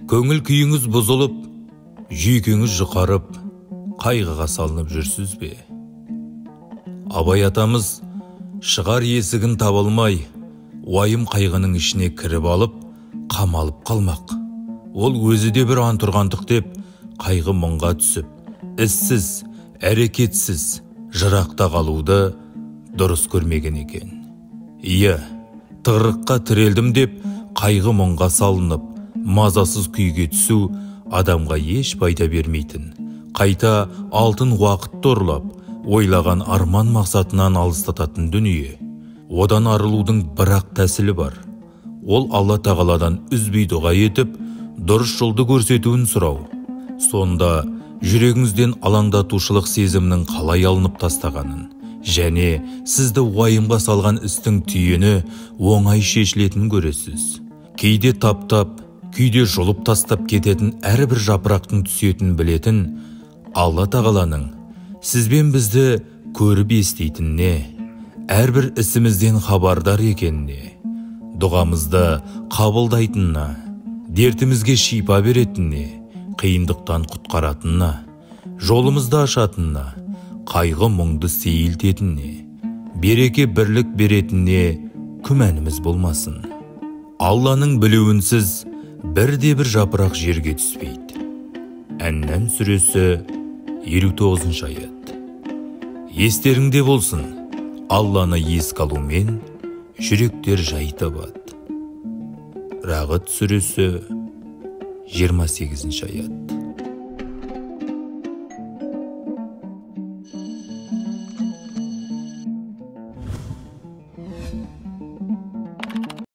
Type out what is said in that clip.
Көңіл күйіңіз бұзылып, жүйкеңіз жұқарып, қайғыға салынып жүрсіз бе? Абай атамыз шығар есігін табылмай, уайым қайғының ішіне кіріп алып, қамалып қалмақ. Ол өзі де бір антұрғандық деп, қайғы мұңға түсіп, іссіз, әрекетсіз, жырақта қалуды дұрыс көрмеген екен. Иә, тығырыққа тірелдім деп, қайғы мұңға салынып, мазасыз күйге түсу адамға еш пайда бермейтін. Қайта алтын уақыт торлап, ойлаған арман мақсатынан алыстататын дүние. Одан арылудың бірақ тәсілі бар. Ол Алла тағаладан үзбей дұға етіп, дұрыс жолды көрсетуін сұрау. Сонда жүрегіңізден алаңдатушылық сезімнің қалай алынып тастағанын, және сізді уайымға салған істің түйіні оңай шешілетінін көресіз. Кейде таптап, күйде жұлып тастап кететін әрбір жапырақтың түсетін білетін Алла тағаланың сізбен бізді көріп естейтініне, әрбір ісімізден хабардар екеніне, дұғамызды қабылдайтынына, дертімізге шипа беретініне, қиындықтан құтқаратынына, жолымызды ашатынына, қайғы мұңды сейілтетініне, береке бірлік беретініне күмәніміз болмасын. Алланың білуінсіз бірде-бір жапырақ жерге түспейді. Ән-Нам сүресі 59 аят. Естеріңде болсын, Алланы еске алумен жүректер жай табады. Рағд сүресі 28 аят.